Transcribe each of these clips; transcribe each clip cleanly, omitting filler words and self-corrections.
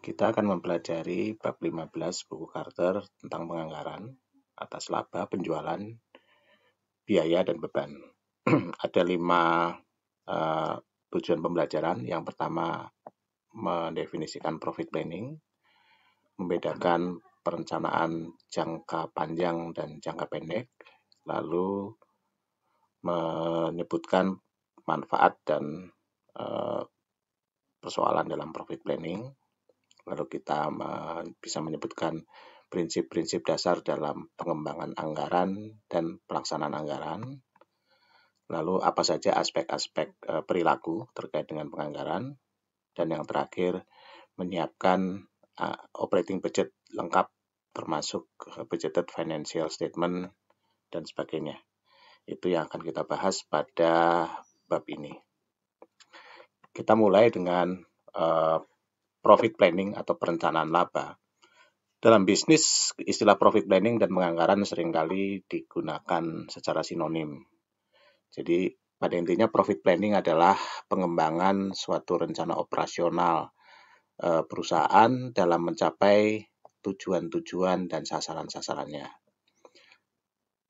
Kita akan mempelajari bab 15 buku Carter tentang penganggaran atas laba, penjualan, biaya, dan beban. Ada 5 tujuan pembelajaran. Yang pertama, mendefinisikan profit planning, membedakan perencanaan jangka panjang dan jangka pendek, lalu menyebutkan manfaat dan persoalan dalam profit planning. Lalu kita bisa menyebutkan prinsip-prinsip dasar dalam pengembangan anggaran dan pelaksanaan anggaran. Lalu apa saja aspek-aspek perilaku terkait dengan penganggaran. Dan yang terakhir, menyiapkan operating budget lengkap termasuk budgeted financial statement dan sebagainya. Itu yang akan kita bahas pada bab ini. Kita mulai dengan profit planning atau perencanaan laba. Dalam bisnis, istilah profit planning dan penganggaran seringkali digunakan secara sinonim. Jadi, pada intinya profit planning adalah pengembangan suatu rencana operasional perusahaan dalam mencapai tujuan-tujuan dan sasaran-sasarannya.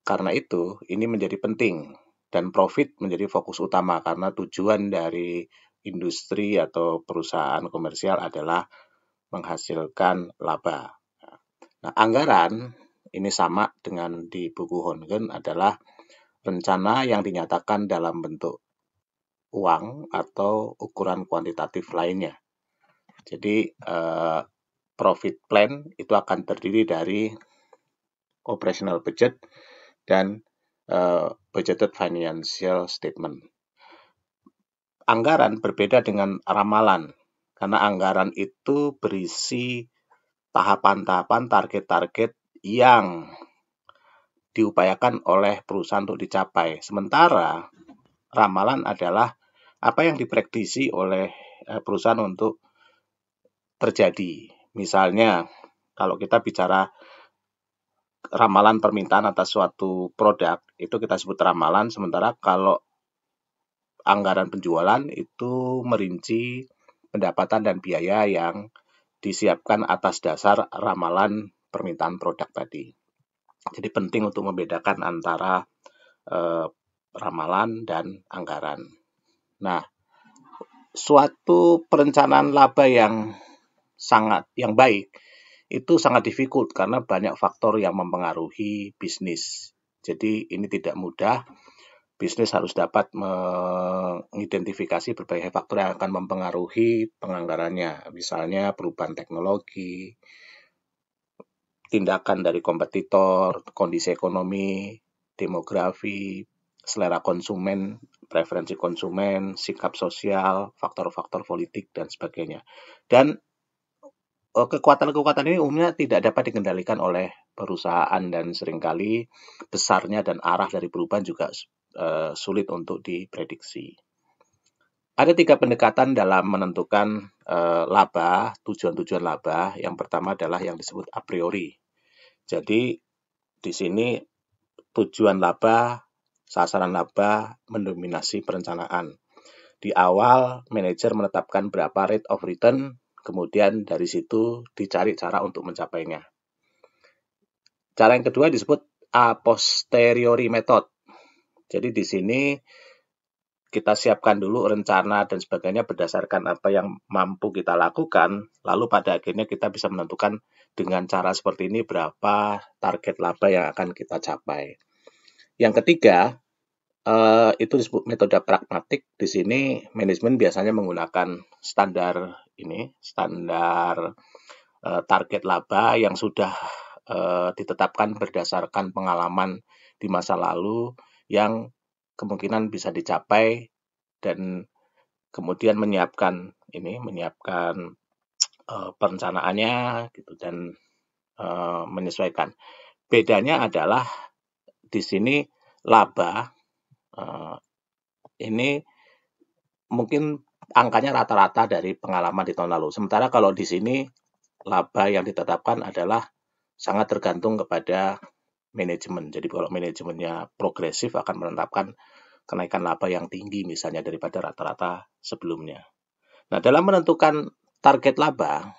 Karena itu, ini menjadi penting dan profit menjadi fokus utama karena tujuan dari industri atau perusahaan komersial adalah menghasilkan laba. Nah, anggaran ini sama dengan di buku Hongen adalah rencana yang dinyatakan dalam bentuk uang atau ukuran kuantitatif lainnya. Jadi, profit plan itu akan terdiri dari operational budget dan budgeted financial statement. Anggaran berbeda dengan ramalan, karena anggaran itu berisi tahapan-tahapan, target-target yang diupayakan oleh perusahaan untuk dicapai. Sementara ramalan adalah apa yang diprediksi oleh perusahaan untuk terjadi. Misalnya, kalau kita bicara ramalan permintaan atas suatu produk, itu kita sebut ramalan, sementara kalau anggaran penjualan itu merinci pendapatan dan biaya yang disiapkan atas dasar ramalan permintaan produk tadi. Jadi penting untuk membedakan antara ramalan dan anggaran. Nah, suatu perencanaan laba yang baik itu sangat difficult karena banyak faktor yang mempengaruhi bisnis. Jadi ini tidak mudah. Bisnis harus dapat mengidentifikasi berbagai faktor yang akan mempengaruhi penganggarannya. Misalnya perubahan teknologi, tindakan dari kompetitor, kondisi ekonomi, demografi, selera konsumen, preferensi konsumen, sikap sosial, faktor-faktor politik, dan sebagainya. Dan kekuatan-kekuatan ini umumnya tidak dapat dikendalikan oleh perusahaan dan seringkali besarnya dan arah dari perubahan juga sulit untuk diprediksi. Ada 3 pendekatan dalam menentukan laba, tujuan-tujuan laba. Yang pertama adalah yang disebut a priori. Jadi di sini tujuan laba, sasaran laba mendominasi perencanaan. Di awal, manajer menetapkan berapa rate of return, kemudian dari situ dicari cara untuk mencapainya. Cara yang kedua disebut a posteriori method. Jadi di sini kita siapkan dulu rencana dan sebagainya berdasarkan apa yang mampu kita lakukan, lalu pada akhirnya kita bisa menentukan dengan cara seperti ini berapa target laba yang akan kita capai. Yang ketiga, itu disebut metode pragmatik. Di sini manajemen biasanya menggunakan standar target laba yang sudah ditetapkan berdasarkan pengalaman di masa lalu yang kemungkinan bisa dicapai dan kemudian menyiapkan perencanaannya gitu dan menyesuaikan. Bedanya adalah di sini laba ini mungkin angkanya rata-rata dari pengalaman di tahun lalu. Sementara kalau di sini laba yang ditetapkan adalah sangat tergantung kepada manajemen. Jadi kalau manajemennya progresif akan menetapkan kenaikan laba yang tinggi misalnya daripada rata-rata sebelumnya. Nah, dalam menentukan target laba,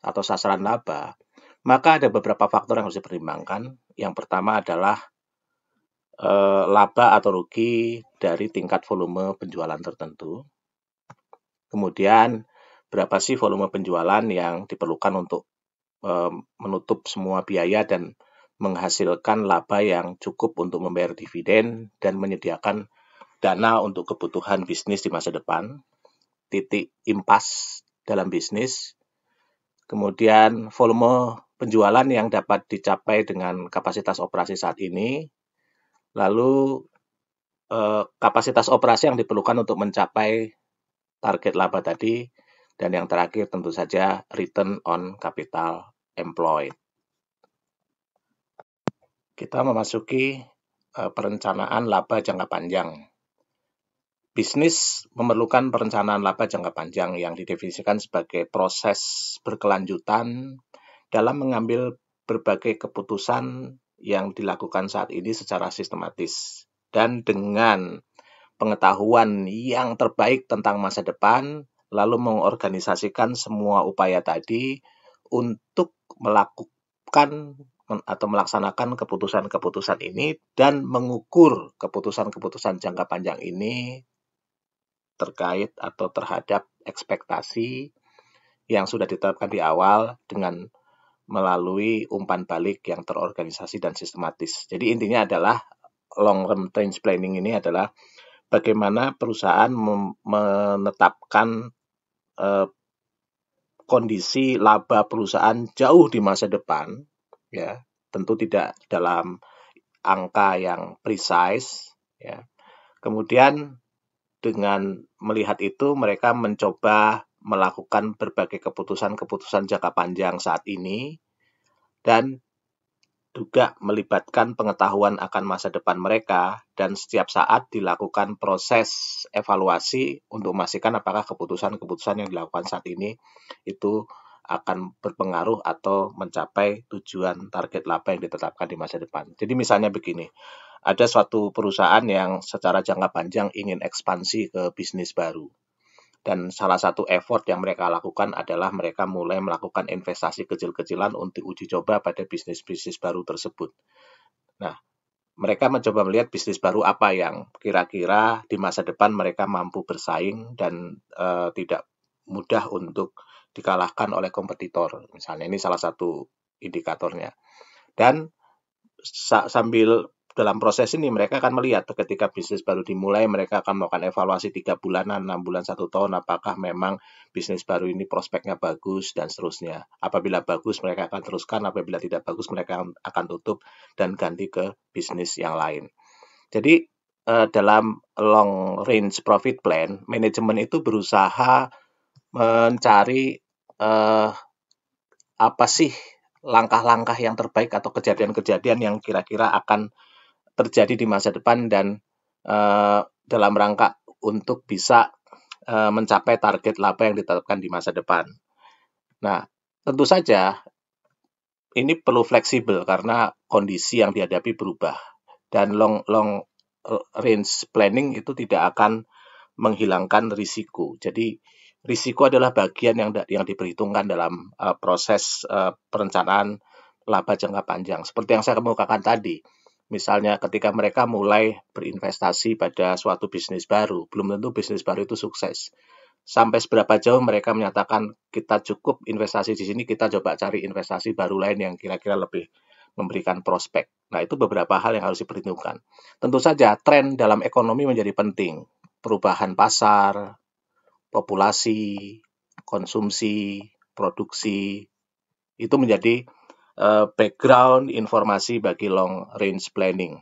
atau sasaran laba, maka ada beberapa faktor yang harus dipertimbangkan. Yang pertama adalah laba atau rugi dari tingkat volume penjualan tertentu. Kemudian, berapa sih volume penjualan yang diperlukan untuk menutup semua biaya dan menghasilkan laba yang cukup untuk membayar dividen dan menyediakan dana untuk kebutuhan bisnis di masa depan. Titik impas dalam bisnis. Kemudian volume penjualan yang dapat dicapai dengan kapasitas operasi saat ini. Lalu kapasitas operasi yang diperlukan untuk mencapai target laba tadi. Dan yang terakhir tentu saja return on capital employed. Kita memasuki perencanaan laba jangka panjang. Bisnis memerlukan perencanaan laba jangka panjang yang didefinisikan sebagai proses berkelanjutan dalam mengambil berbagai keputusan yang dilakukan saat ini secara sistematis dan dengan pengetahuan yang terbaik tentang masa depan, lalu mengorganisasikan semua upaya tadi untuk melakukan atau melaksanakan keputusan-keputusan ini dan mengukur keputusan-keputusan jangka panjang ini terkait atau terhadap ekspektasi yang sudah ditetapkan di awal dengan melalui umpan balik yang terorganisasi dan sistematis. Jadi intinya adalah long term range planning ini adalah bagaimana perusahaan menetapkan kondisi laba perusahaan jauh di masa depan, ya, tentu tidak dalam angka yang precise, ya. Kemudian dengan melihat itu, mereka mencoba melakukan berbagai keputusan-keputusan jangka panjang saat ini dan juga melibatkan pengetahuan akan masa depan mereka dan setiap saat dilakukan proses evaluasi untuk memastikan apakah keputusan-keputusan yang dilakukan saat ini itu akan berpengaruh atau mencapai tujuan target laba yang ditetapkan di masa depan. Jadi misalnya begini, ada suatu perusahaan yang secara jangka panjang ingin ekspansi ke bisnis baru. Dan salah satu effort yang mereka lakukan adalah mereka mulai melakukan investasi kecil-kecilan untuk uji coba pada bisnis-bisnis baru tersebut. Nah, mereka mencoba melihat bisnis baru apa yang kira-kira di masa depan mereka mampu bersaing dan tidak mudah untuk dikalahkan oleh kompetitor. Misalnya ini salah satu indikatornya. Dan sambil dalam proses ini mereka akan melihat ketika bisnis baru dimulai, mereka akan melakukan evaluasi 3 bulanan, 6 bulan, 1 tahun, apakah memang bisnis baru ini prospeknya bagus dan seterusnya. Apabila bagus mereka akan teruskan, apabila tidak bagus mereka akan tutup dan ganti ke bisnis yang lain. Jadi dalam long range profit plan, manajemen itu berusaha mencari apa sih langkah-langkah yang terbaik atau kejadian-kejadian yang kira-kira akan terjadi di masa depan dan dalam rangka untuk bisa mencapai target laba yang ditetapkan di masa depan. Nah, tentu saja ini perlu fleksibel karena kondisi yang dihadapi berubah dan long range planning itu tidak akan menghilangkan risiko. Jadi risiko adalah bagian yang diperhitungkan dalam proses perencanaan laba jangka panjang. Seperti yang saya kemukakan tadi, misalnya ketika mereka mulai berinvestasi pada suatu bisnis baru, belum tentu bisnis baru itu sukses. Sampai seberapa jauh mereka menyatakan kita cukup investasi di sini, kita coba cari investasi baru lain yang kira-kira lebih memberikan prospek. Nah, itu beberapa hal yang harus diperhitungkan. Tentu saja tren dalam ekonomi menjadi penting. Perubahan pasar, populasi, konsumsi, produksi, itu menjadi background informasi bagi long range planning.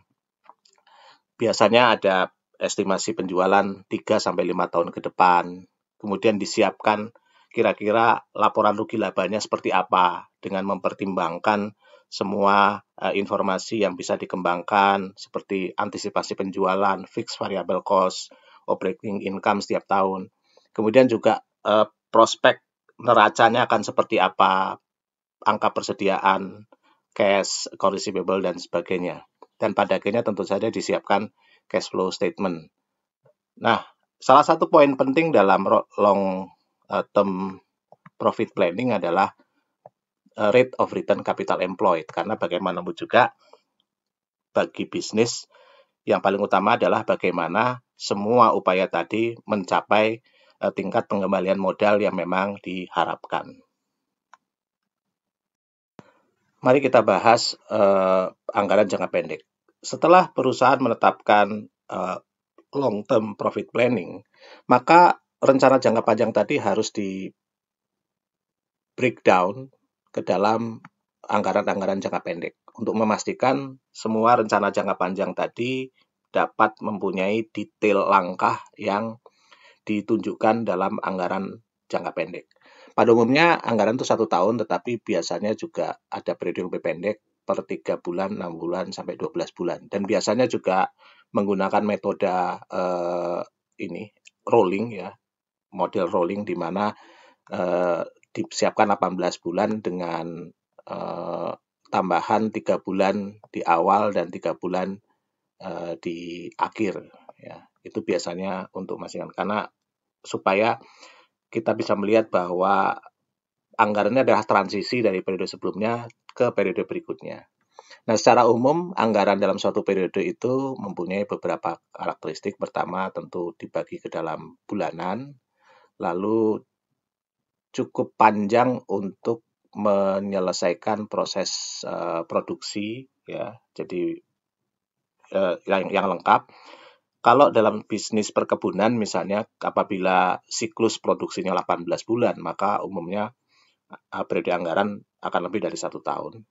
Biasanya ada estimasi penjualan 3-5 tahun ke depan, kemudian disiapkan kira-kira laporan rugi labanya seperti apa dengan mempertimbangkan semua informasi yang bisa dikembangkan seperti antisipasi penjualan, fixed variable cost, operating income setiap tahun. Kemudian juga prospek neracanya akan seperti apa, angka persediaan, cash, account receivable, dan sebagainya. Dan pada akhirnya tentu saja disiapkan cash flow statement. Nah, salah satu poin penting dalam long term profit planning adalah rate of return capital employed, karena bagaimanapun juga bagi bisnis yang paling utama adalah bagaimana semua upaya tadi mencapai tingkat pengembalian modal yang memang diharapkan. Mari kita bahas anggaran jangka pendek. Setelah perusahaan menetapkan long term profit planning, maka rencana jangka panjang tadi harus di breakdown ke dalam anggaran-anggaran jangka pendek untuk memastikan semua rencana jangka panjang tadi dapat mempunyai detail langkah yang ditunjukkan dalam anggaran jangka pendek. Pada umumnya anggaran itu 1 tahun, tetapi biasanya juga ada periode lebih pendek per 3 bulan, 6 bulan, sampai 12 bulan. Dan biasanya juga menggunakan metode rolling ya, model rolling di mana disiapkan 18 bulan dengan tambahan 3 bulan di awal dan 3 bulan di akhir ya. Itu biasanya untuk masing-masing, karena supaya kita bisa melihat bahwa anggarannya adalah transisi dari periode sebelumnya ke periode berikutnya. Nah, secara umum anggaran dalam suatu periode itu mempunyai beberapa karakteristik. Pertama, tentu dibagi ke dalam bulanan, lalu cukup panjang untuk menyelesaikan proses produksi ya. Jadi yang lengkap. Kalau dalam bisnis perkebunan misalnya, apabila siklus produksinya 18 bulan, maka umumnya periode anggaran akan lebih dari 1 tahun.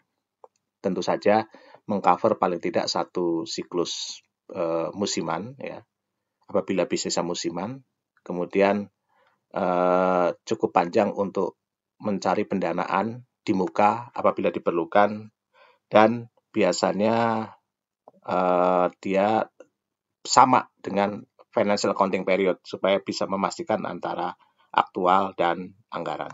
Tentu saja mengcover paling tidak 1 siklus musiman ya. Apabila bisnisnya musiman, kemudian cukup panjang untuk mencari pendanaan di muka apabila diperlukan, dan biasanya dia sama dengan financial accounting period supaya bisa memastikan antara aktual dan anggaran.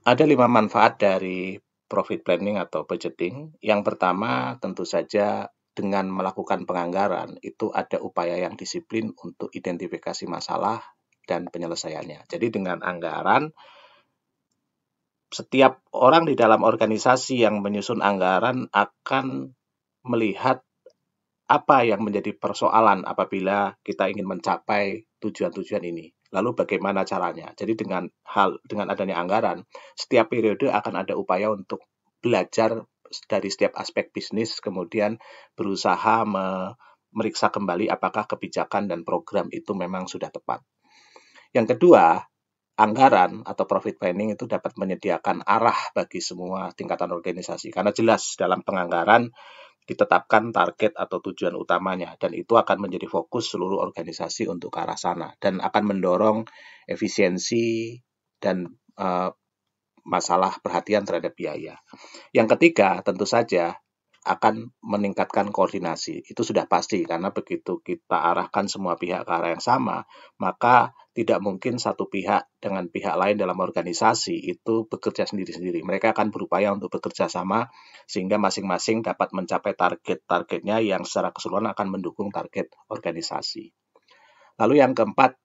Ada 5 manfaat dari profit planning atau budgeting. Yang pertama, tentu saja dengan melakukan penganggaran itu ada upaya yang disiplin untuk identifikasi masalah dan penyelesaiannya. Jadi dengan anggaran, setiap orang di dalam organisasi yang menyusun anggaran akan melihat apa yang menjadi persoalan apabila kita ingin mencapai tujuan-tujuan ini. Lalu bagaimana caranya? Jadi dengan adanya anggaran, setiap periode akan ada upaya untuk belajar dari setiap aspek bisnis, kemudian berusaha meriksa kembali apakah kebijakan dan program itu memang sudah tepat. Yang kedua, anggaran atau profit planning itu dapat menyediakan arah bagi semua tingkatan organisasi, karena jelas dalam penganggaran ditetapkan target atau tujuan utamanya, dan itu akan menjadi fokus seluruh organisasi untuk ke arah sana dan akan mendorong efisiensi dan masalah perhatian terhadap biaya. Yang ketiga, tentu saja akan meningkatkan koordinasi. Itu sudah pasti, karena begitu kita arahkan semua pihak ke arah yang sama, maka tidak mungkin satu pihak dengan pihak lain dalam organisasi itu bekerja sendiri-sendiri. Mereka akan berupaya untuk bekerja sama sehingga masing-masing dapat mencapai target-targetnya yang secara keseluruhan akan mendukung target organisasi. Lalu yang keempat,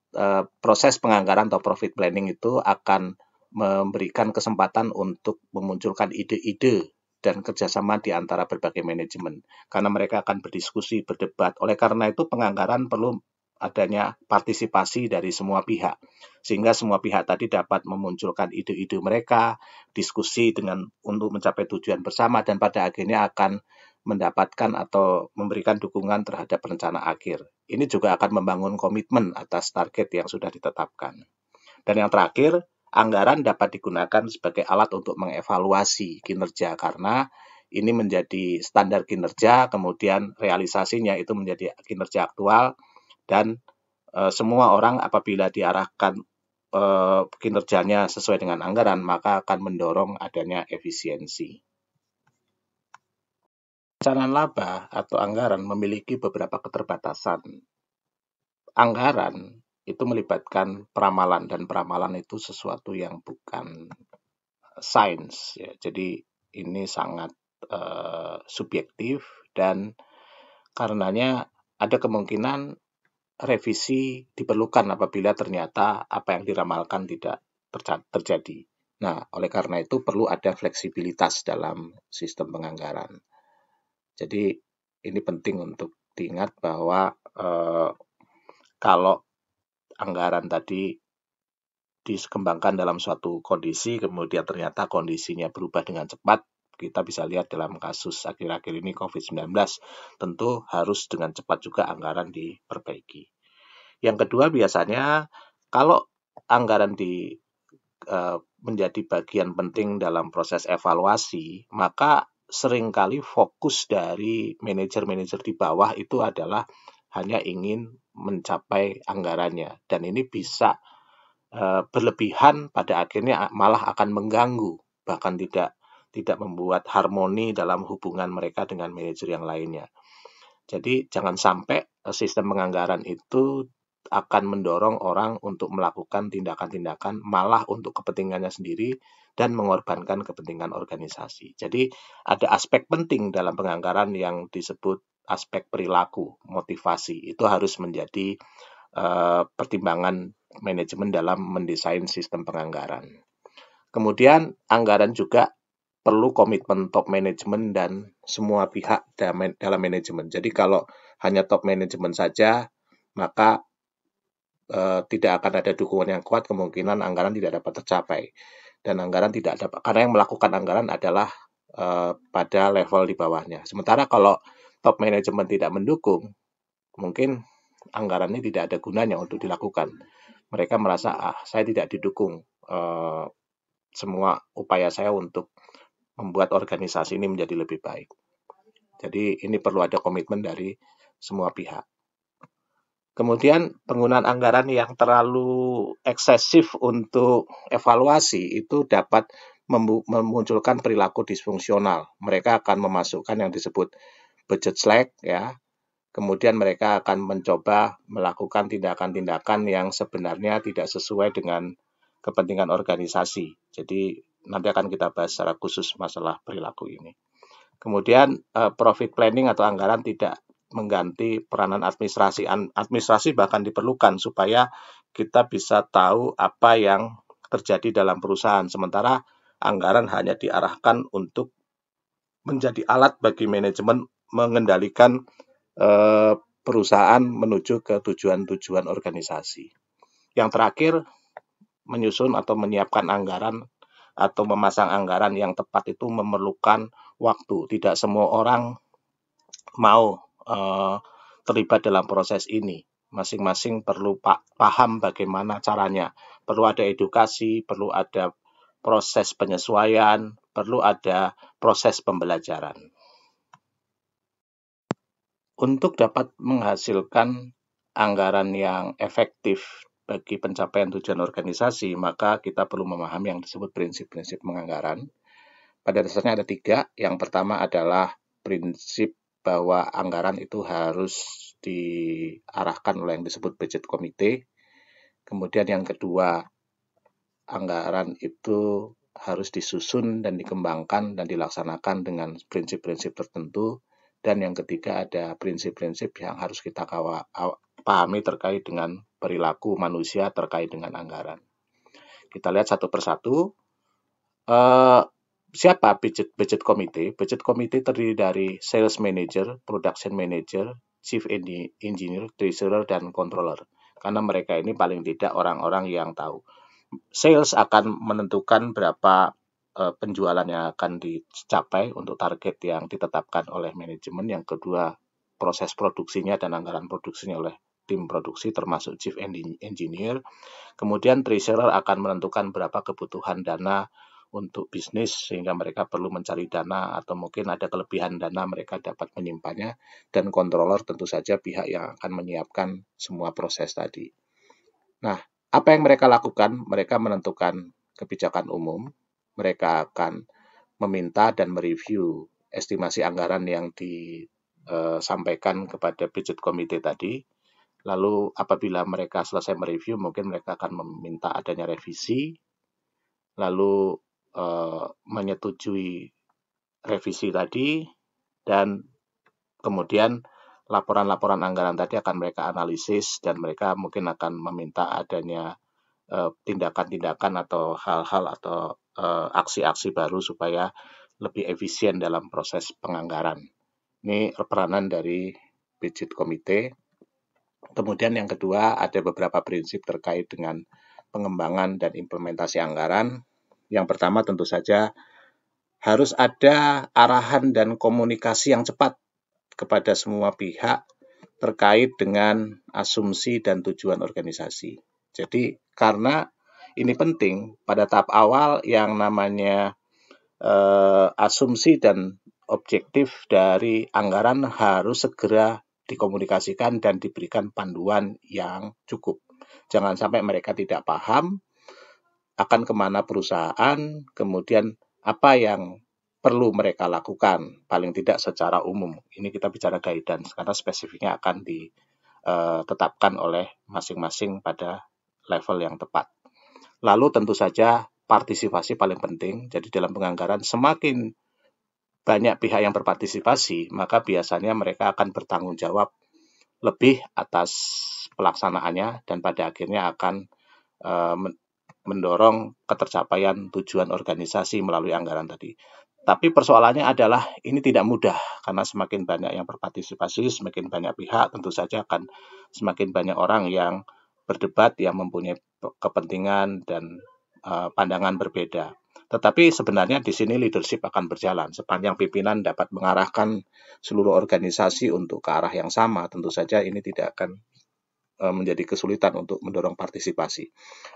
proses penganggaran atau profit planning itu akan memberikan kesempatan untuk memunculkan ide-ide dan kerjasama di antara berbagai manajemen, karena mereka akan berdiskusi, berdebat. Oleh karena itu penganggaran perlu adanya partisipasi dari semua pihak, sehingga semua pihak tadi dapat memunculkan ide-ide mereka, diskusi untuk mencapai tujuan bersama, dan pada akhirnya akan mendapatkan atau memberikan dukungan terhadap rencana akhir. Ini juga akan membangun komitmen atas target yang sudah ditetapkan. Dan yang terakhir, anggaran dapat digunakan sebagai alat untuk mengevaluasi kinerja, karena ini menjadi standar kinerja, kemudian realisasinya itu menjadi kinerja aktual, dan semua orang apabila diarahkan kinerjanya sesuai dengan anggaran, maka akan mendorong adanya efisiensi. Perencanaan laba atau anggaran memiliki beberapa keterbatasan. Anggaran itu melibatkan peramalan, dan peramalan itu sesuatu yang bukan sains ya. Jadi ini sangat subjektif, dan karenanya ada kemungkinan revisi diperlukan apabila ternyata apa yang diramalkan tidak terjadi. Nah, oleh karena itu perlu ada fleksibilitas dalam sistem penganggaran. Jadi ini penting untuk diingat bahwa kalau anggaran tadi dikembangkan dalam suatu kondisi, kemudian ternyata kondisinya berubah dengan cepat, kita bisa lihat dalam kasus akhir-akhir ini COVID-19, tentu harus dengan cepat juga anggaran diperbaiki. Yang kedua, biasanya kalau anggaran menjadi bagian penting dalam proses evaluasi, maka seringkali fokus dari manajer-manajer di bawah itu adalah hanya ingin mencapai anggarannya, dan ini bisa berlebihan, pada akhirnya malah akan mengganggu, bahkan tidak membuat harmoni dalam hubungan mereka dengan manajer yang lainnya. Jadi jangan sampai sistem penganggaran itu akan mendorong orang untuk melakukan tindakan-tindakan malah untuk kepentingannya sendiri dan mengorbankan kepentingan organisasi. Jadi ada aspek penting dalam penganggaran yang disebut aspek perilaku, motivasi. Itu harus menjadi pertimbangan manajemen dalam mendesain sistem penganggaran. Kemudian anggaran juga perlu komitmen top manajemen dan semua pihak dalam manajemen. Jadi kalau hanya top manajemen saja, maka tidak akan ada dukungan yang kuat, kemungkinan anggaran tidak dapat tercapai. Dan anggaran tidak dapat, karena yang melakukan anggaran adalah pada level di bawahnya. Sementara kalau top manajemen tidak mendukung, mungkin anggaran ini tidak ada gunanya untuk dilakukan. Mereka merasa, saya tidak didukung semua upaya saya untuk membuat organisasi ini menjadi lebih baik. Jadi ini perlu ada komitmen dari semua pihak. Kemudian penggunaan anggaran yang terlalu eksesif untuk evaluasi itu dapat memunculkan perilaku disfungsional. Mereka akan memasukkan yang disebut budget slack, ya. Kemudian mereka akan mencoba melakukan tindakan-tindakan yang sebenarnya tidak sesuai dengan kepentingan organisasi. Jadi nanti akan kita bahas secara khusus masalah perilaku ini. Kemudian profit planning atau anggaran tidak mengganti peranan administrasi. Administrasi bahkan diperlukan supaya kita bisa tahu apa yang terjadi dalam perusahaan. Sementara anggaran hanya diarahkan untuk menjadi alat bagi manajemen mengendalikan perusahaan menuju ke tujuan-tujuan organisasi. Yang terakhir, menyusun atau menyiapkan anggaran atau memasang anggaran yang tepat itu memerlukan waktu. Tidak semua orang mau terlibat dalam proses ini. Masing-masing perlu paham bagaimana caranya. Perlu ada edukasi, perlu ada proses penyesuaian, perlu ada proses pembelajaran. Untuk dapat menghasilkan anggaran yang efektif bagi pencapaian tujuan organisasi, maka kita perlu memahami yang disebut prinsip-prinsip penganggaran. Pada dasarnya ada 3. Yang pertama adalah prinsip bahwa anggaran itu harus diarahkan oleh yang disebut budget committee. Kemudian yang kedua, anggaran itu harus disusun dan dikembangkan dan dilaksanakan dengan prinsip-prinsip tertentu. Dan yang ketiga, ada prinsip-prinsip yang harus kita pahami terkait dengan perilaku manusia terkait dengan anggaran. Kita lihat satu persatu. Siapa budget committee? Budget committee terdiri dari sales manager, production manager, chief engineer, treasurer, dan controller. Karena mereka ini paling tidak orang-orang yang tahu. Sales akan menentukan berapa penjualan yang akan dicapai untuk target yang ditetapkan oleh manajemen. Yang kedua, proses produksinya dan anggaran produksinya oleh tim produksi termasuk chief engineer. Kemudian treasurer akan menentukan berapa kebutuhan dana untuk bisnis sehingga mereka perlu mencari dana atau mungkin ada kelebihan dana mereka dapat menyimpannya. Dan controller tentu saja pihak yang akan menyiapkan semua proses tadi. Nah, apa yang mereka lakukan? Mereka menentukan kebijakan umum, mereka akan meminta dan mereview estimasi anggaran yang disampaikan kepada budget committee tadi. Lalu apabila mereka selesai mereview, mungkin mereka akan meminta adanya revisi, lalu menyetujui revisi tadi, dan kemudian laporan-laporan anggaran tadi akan mereka analisis dan mereka mungkin akan meminta adanya tindakan-tindakan atau hal-hal atau aksi-aksi baru supaya lebih efisien dalam proses penganggaran. Ini peranan dari budget komite. Kemudian yang kedua, ada beberapa prinsip terkait dengan pengembangan dan implementasi anggaran. Yang pertama tentu saja harus ada arahan dan komunikasi yang cepat kepada semua pihak terkait dengan asumsi dan tujuan organisasi. Jadi karena ini penting, pada tahap awal yang namanya asumsi dan objektif dari anggaran harus segera dikomunikasikan dan diberikan panduan yang cukup. Jangan sampai mereka tidak paham akan kemana perusahaan, kemudian apa yang perlu mereka lakukan, paling tidak secara umum. Ini kita bicara guidance, karena spesifiknya akan ditetapkan oleh masing-masing pada level yang tepat. Lalu tentu saja partisipasi paling penting. Jadi dalam penganggaran semakin banyak pihak yang berpartisipasi, maka biasanya mereka akan bertanggung jawab lebih atas pelaksanaannya dan pada akhirnya akan mendorong ketercapaian tujuan organisasi melalui anggaran tadi. Tapi persoalannya adalah ini tidak mudah karena semakin banyak yang berpartisipasi, semakin banyak pihak, tentu saja akan semakin banyak orang yang berdebat, yang mempunyai kepentingan dan pandangan berbeda. Tetapi sebenarnya di sini leadership akan berjalan. Sepanjang pimpinan dapat mengarahkan seluruh organisasi untuk ke arah yang sama, tentu saja ini tidak akan menjadi kesulitan untuk mendorong partisipasi.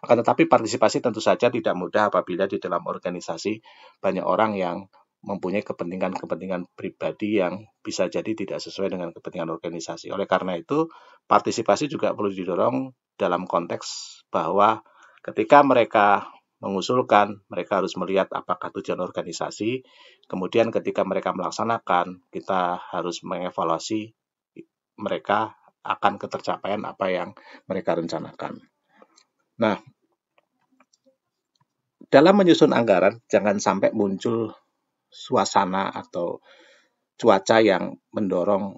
Akan tetapi partisipasi tentu saja tidak mudah apabila di dalam organisasi banyak orang yang mempunyai kepentingan-kepentingan pribadi yang bisa jadi tidak sesuai dengan kepentingan organisasi. Oleh karena itu, partisipasi juga perlu didorong dalam konteks bahwa ketika mereka mengusulkan, mereka harus melihat apakah tujuan organisasi, kemudian ketika mereka melaksanakan, kita harus mengevaluasi mereka akan ketercapaian apa yang mereka rencanakan. Nah, dalam menyusun anggaran, jangan sampai muncul suasana atau cuaca yang mendorong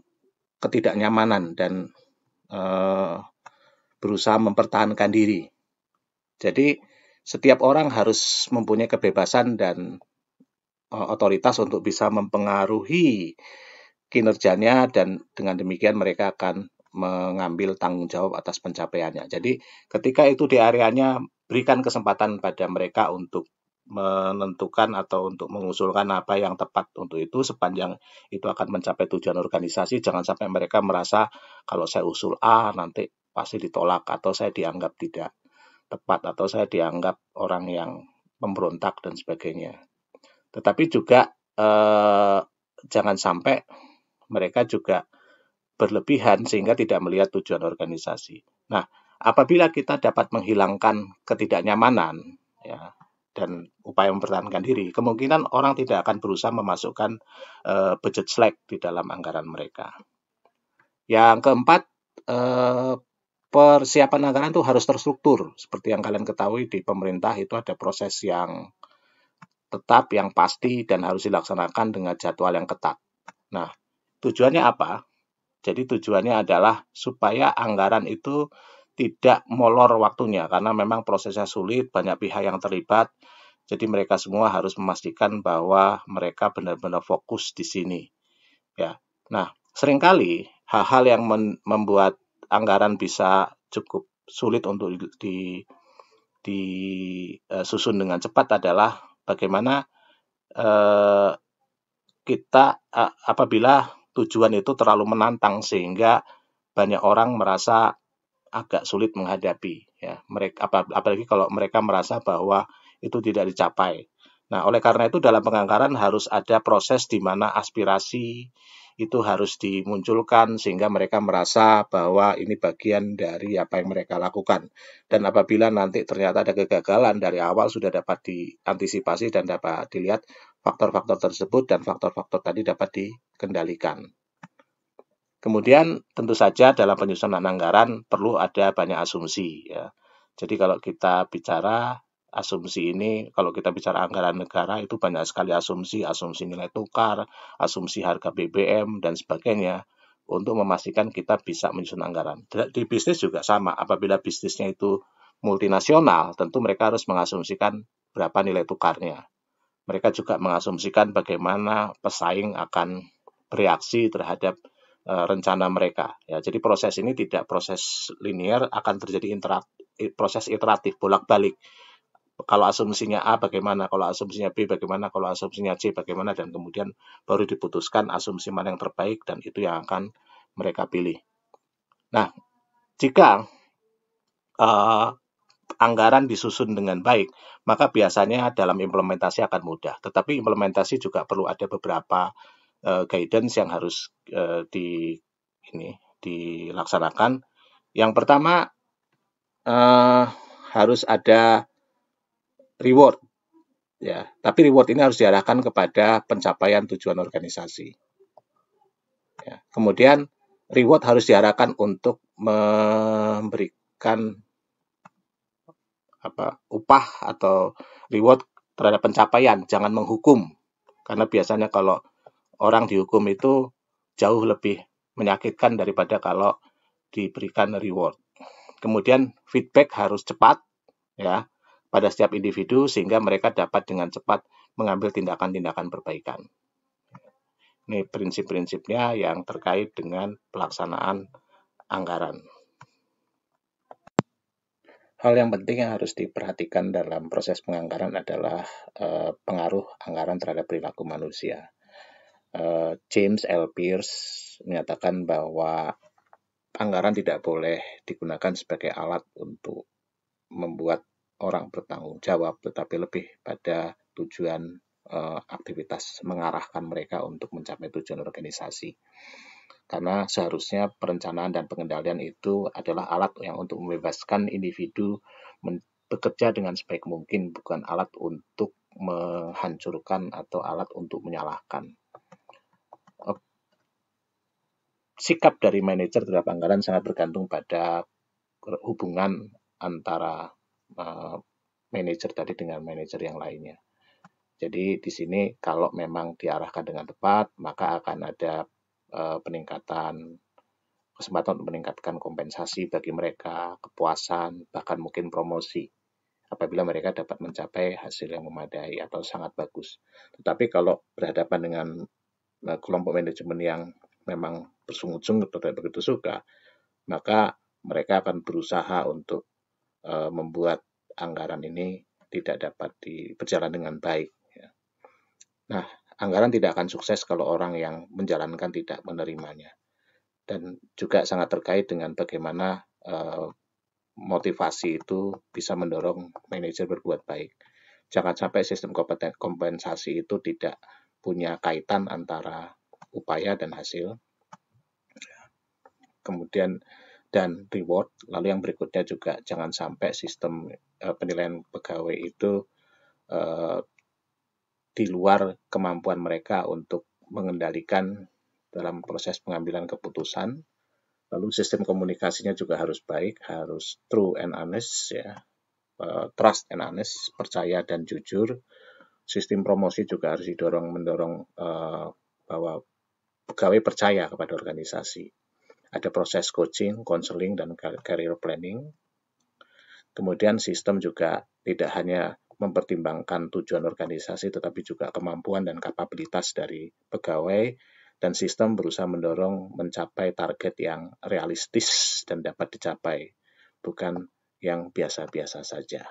ketidaknyamanan dan berusaha mempertahankan diri. Jadi, setiap orang harus mempunyai kebebasan dan otoritas untuk bisa mempengaruhi kinerjanya dan dengan demikian mereka akan mengambil tanggung jawab atas pencapaiannya. Jadi ketika itu di areanya, berikan kesempatan pada mereka untuk menentukan atau untuk mengusulkan apa yang tepat untuk itu sepanjang itu akan mencapai tujuan organisasi. Jangan sampai mereka merasa kalau saya usul A nanti pasti ditolak atau saya dianggap tidak tepat atau saya dianggap orang yang memberontak dan sebagainya. Tetapi juga jangan sampai mereka juga berlebihan sehingga tidak melihat tujuan organisasi. Nah, apabila kita dapat menghilangkan ketidaknyamanan ya, dan upaya mempertahankan diri, kemungkinan orang tidak akan berusaha memasukkan budget slack di dalam anggaran mereka. Yang keempat, persiapan anggaran itu harus terstruktur. Seperti yang kalian ketahui di pemerintah itu ada proses yang tetap, yang pasti, dan harus dilaksanakan dengan jadwal yang ketat. Nah, tujuannya apa? Jadi tujuannya adalah supaya anggaran itu tidak molor waktunya, karena memang prosesnya sulit, banyak pihak yang terlibat, jadi mereka semua harus memastikan bahwa mereka benar-benar fokus di sini. Ya. Nah, seringkali hal-hal yang membuat anggaran bisa cukup sulit untuk disusun dengan cepat adalah bagaimana kita apabila tujuan itu terlalu menantang sehingga banyak orang merasa agak sulit menghadapi ya. Mereka apalagi kalau mereka merasa bahwa itu tidak dicapai. Nah, oleh karena itu dalam penganggaran harus ada proses di mana aspirasi itu harus dimunculkan sehingga mereka merasa bahwa ini bagian dari apa yang mereka lakukan. Dan apabila nanti ternyata ada kegagalan dari awal sudah dapat diantisipasi dan dapat dilihat faktor-faktor tersebut dan faktor-faktor tadi dapat dikendalikan. Kemudian tentu saja dalam penyusunan anggaran perlu ada banyak asumsi ya. Jadi kalau kita bicara asumsi ini, kalau kita bicara anggaran negara itu banyak sekali asumsi nilai tukar, asumsi harga BBM dan sebagainya untuk memastikan kita bisa menyusun anggaran. Di bisnis juga sama, apabila bisnisnya itu multinasional, tentu mereka harus mengasumsikan berapa nilai tukarnya. Mereka juga mengasumsikan bagaimana pesaing akan bereaksi terhadap rencana mereka. Ya, jadi proses ini tidak proses linear, akan terjadi proses iteratif, bolak-balik. Kalau asumsinya A bagaimana, kalau asumsinya B bagaimana, kalau asumsinya C bagaimana, dan kemudian baru diputuskan asumsi mana yang terbaik, dan itu yang akan mereka pilih. Nah, jika anggaran disusun dengan baik, maka biasanya dalam implementasi akan mudah. Tetapi implementasi juga perlu ada beberapa guidance yang harus dilaksanakan. Yang pertama, harus ada reward, ya. Tapi reward ini harus diarahkan kepada pencapaian tujuan organisasi. Ya. Kemudian reward harus diarahkan untuk memberikan upah atau reward terhadap pencapaian, jangan menghukum. Karena biasanya kalau orang dihukum itu jauh lebih menyakitkan daripada kalau diberikan reward. Kemudian feedback harus cepat, ya, pada setiap individu sehingga mereka dapat dengan cepat mengambil tindakan-tindakan perbaikan. Ini prinsip-prinsipnya yang terkait dengan pelaksanaan anggaran. Hal yang penting yang harus diperhatikan dalam proses penganggaran adalah pengaruh anggaran terhadap perilaku manusia. James L. Pierce menyatakan bahwa anggaran tidak boleh digunakan sebagai alat untuk membuat orang bertanggung jawab, tetapi lebih pada tujuan aktivitas mengarahkan mereka untuk mencapai tujuan organisasi. Karena seharusnya perencanaan dan pengendalian itu adalah alat yang untuk membebaskan individu bekerja dengan sebaik mungkin, bukan alat untuk menghancurkan atau alat untuk menyalahkan. Sikap dari manajer terhadap anggaran sangat bergantung pada hubungan antara manajer tadi dengan manajer yang lainnya. Jadi di sini kalau memang diarahkan dengan tepat, maka akan ada peningkatan kesempatan untuk meningkatkan kompensasi bagi mereka, kepuasan, bahkan mungkin promosi apabila mereka dapat mencapai hasil yang memadai atau sangat bagus. Tetapi kalau berhadapan dengan kelompok manajemen yang memang bersungut-sungut atau tidak begitu suka, maka mereka akan berusaha untuk membuat anggaran ini tidak dapat berjalan dengan baik. Nah, anggaran tidak akan sukses kalau orang yang menjalankan tidak menerimanya. Dan juga sangat terkait dengan bagaimana motivasi itu bisa mendorong manajer berbuat baik. Jangan sampai sistem kompensasi itu tidak punya kaitan antara upaya dan hasil. Kemudian dan reward. Lalu yang berikutnya juga jangan sampai sistem penilaian pegawai itu di luar kemampuan mereka untuk mengendalikan dalam proses pengambilan keputusan. Lalu sistem komunikasinya juga harus baik, harus true and honest, ya, trust and honest, percaya dan jujur. Sistem promosi juga harus mendorong bahwa pegawai percaya kepada organisasi. Ada proses coaching, counseling, dan career planning. Kemudian sistem juga tidak hanya mempertimbangkan tujuan organisasi, tetapi juga kemampuan dan kapabilitas dari pegawai, dan sistem berusaha mendorong mencapai target yang realistis dan dapat dicapai, bukan yang biasa-biasa saja.